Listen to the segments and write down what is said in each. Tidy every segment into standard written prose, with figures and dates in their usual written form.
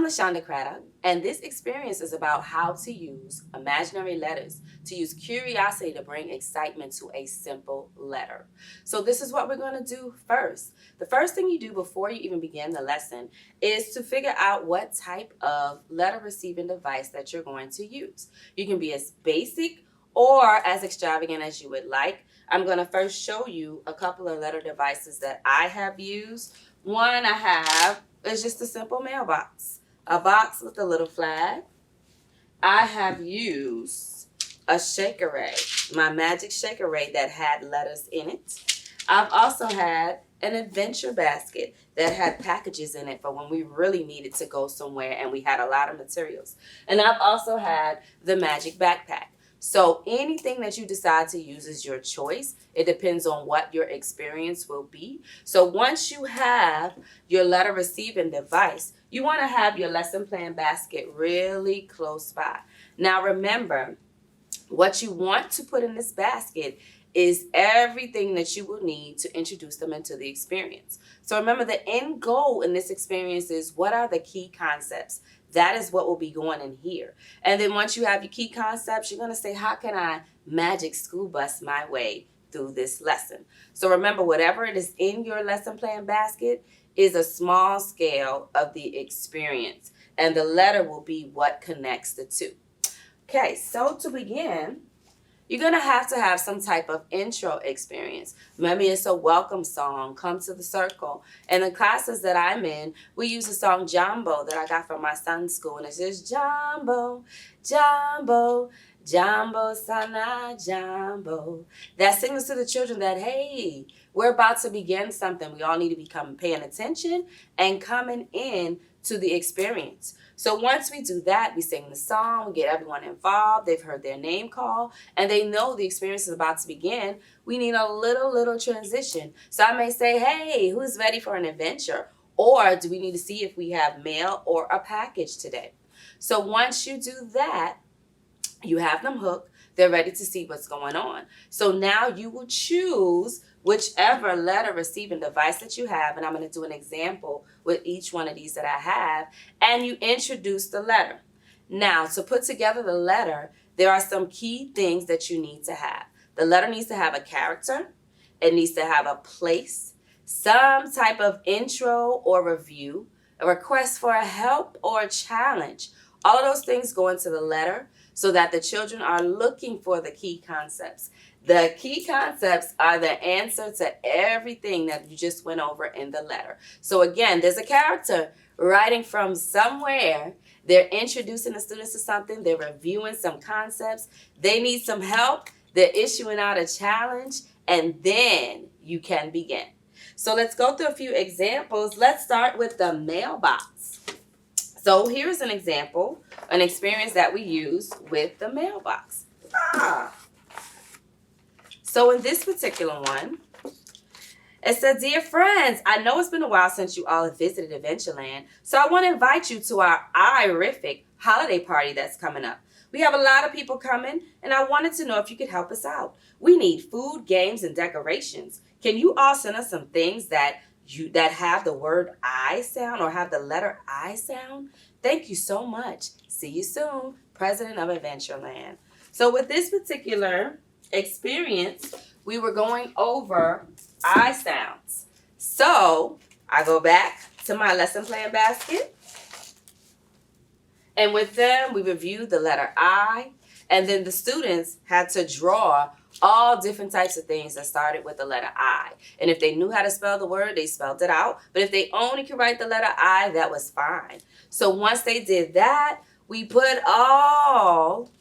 LaShonda Craddock, and this experience is about how to use imaginary letters to use curiosity to bring excitement to a simple letter. So this is what we're going to do first. The first thing you do before you even begin the lesson is to figure out what type of letter receiving device that you're going to use. You can be as basic or as extravagant as you would like. I'm going to first show you a couple of letter devices that I have used. One I have is just a simple mailbox. A box with a little flag. I have used a Shakerade, my magic Shakerade that had letters in it. I've also had an adventure basket that had packages in it for when we really needed to go somewhere and we had a lot of materials. And I've also had the magic backpack. So anything that you decide to use is your choice. It depends on what your experience will be. So once you have your letter receiving device, you want to have your lesson plan basket really close by. Now remember, what you want to put in this basket is everything that you will need to introduce them into the experience. So remember, the end goal in this experience is what are the key concepts? That is what will be going in here. And then once you have your key concepts, you're going to say, how can I magic school bus my way through this lesson? So remember, whatever it is in your lesson plan basket is a small scale of the experience. And the letter will be what connects the two. Okay, so to begin, you're going to have some type of intro experience. Maybe it's a welcome song, Come to the Circle. And the classes that I'm in, we use the song Jumbo that I got from my son's school. And it says, Jumbo, Jumbo, Jumbo, Sana, Jumbo. That signals to the children that, hey, we're about to begin something. We all need to become paying attention and coming in to the experience. So once we do that, we sing the song, we get everyone involved, they've heard their name call, and they know the experience is about to begin. We need a little transition. So I may say, hey, who's ready for an adventure? Or do we need to see if we have mail or a package today? So once you do that, you have them hooked. They're ready to see what's going on. So now you will choose whichever letter receiving device that you have, and I'm going to do an example with each one of these that I have, and you introduce the letter. Now, to put together the letter, there are some key things that you need to have. The letter needs to have a character. It needs to have a place, some type of intro or review, a request for a help or a challenge. All of those things go into the letter so that the children are looking for the key concepts. The key concepts are the answer to everything that you just went over in the letter. So again, there's a character writing from somewhere. They're introducing the students to something. They're reviewing some concepts. They need some help. They're issuing out a challenge. And then you can begin. So let's go through a few examples. Let's start with the mailbox. So here's an example, an experience that we use with the mailbox. So in this particular one, it said, dear friends, I know it's been a while since you all have visited Adventureland, so I want to invite you to our Irific holiday party that's coming up. We have a lot of people coming, and I wanted to know if you could help us out. We need food, games, and decorations. Can you all send us some things that have the word I sound or have the letter I sound? Thank you so much. See you soon, President of Adventureland. So with this particular experience, we were going over I sounds. So I go back to my lesson plan basket. And with them, we reviewed the letter I. And then the students had to draw all different types of things that started with the letter I. And if they knew how to spell the word, they spelled it out. But if they only could write the letter I, that was fine. So once they did that, we put all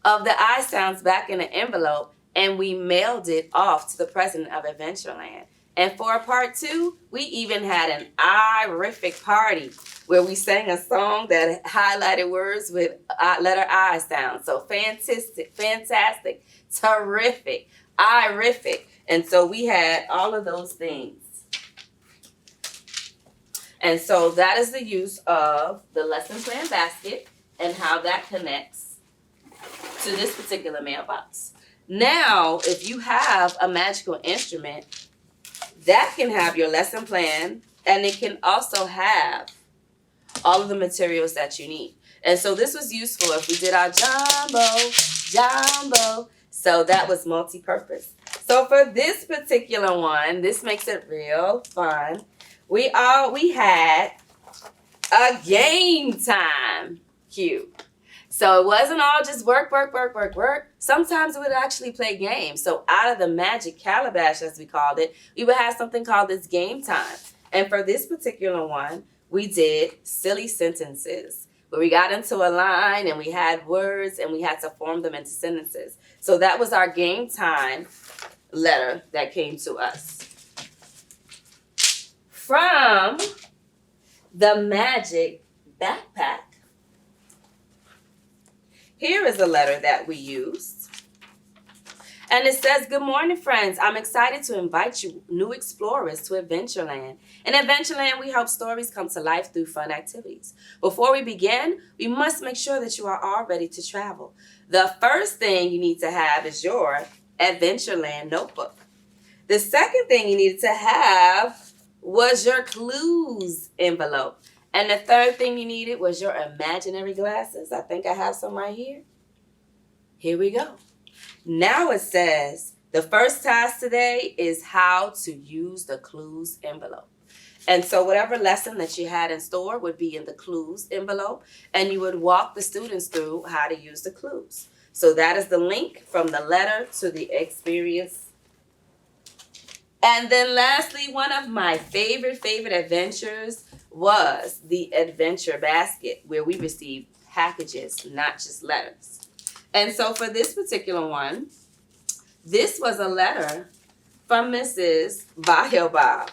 of the I sounds back in an envelope and we mailed it off to the president of Adventureland. And for part 2, we even had an Irific party where we sang a song that highlighted words with letter I sound. So fantastic, terrific, Irific. And so we had all of those things. And so that is the use of the lesson plan basket and how that connects to this particular mailbox. Now, if you have a magical instrument, that can have your lesson plan, and it can also have all of the materials that you need. And so this was useful if we did our jumbo. So that was multi-purpose. So for this particular one, this makes it real fun. We had a game time cue. So it wasn't all just work. Sometimes we would actually play games. So out of the magic calabash, as we called it, we would have something called this game time. And for this particular one, we did silly sentences, where we got into a line and we had words and we had to form them into sentences. So that was our game time letter that came to us from the magic backpack. Here is a letter that we used. And it says, "Good morning, friends. I'm excited to invite you new explorers to Adventureland. In Adventureland, we help stories come to life through fun activities. Before we begin, we must make sure that you are all ready to travel. The first thing you need to have is your Adventureland notebook. The second thing you needed to have was your clues envelope. And the third thing you needed was your imaginary glasses. I think I have some right here. Here we go. Now it says, the first task today is how to use the clues envelope. And so whatever lesson that you had in store would be in the clues envelope, and you would walk the students through how to use the clues. So that is the link from the letter to the experience. And then lastly, one of my favorite adventures was the adventure basket, where we received packages, not just letters. And so for this particular one, this was a letter from Mrs. Baobab.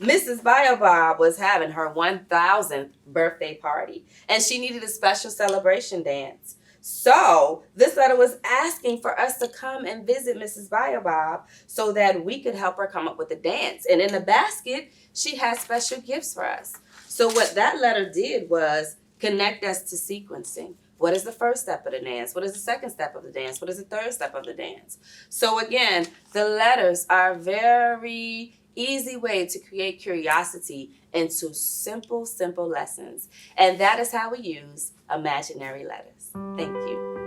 Mrs. Baobab was having her 1,000th birthday party, and she needed a special celebration dance. So this letter was asking for us to come and visit Mrs. Baobab so that we could help her come up with a dance. And in the basket, she had special gifts for us. So what that letter did was connect us to sequencing. What is the first step of the dance? What is the second step of the dance? What is the third step of the dance? So again, the letters are a very easy way to create curiosity into simple lessons. And that is how we use imaginary letters. Thank you.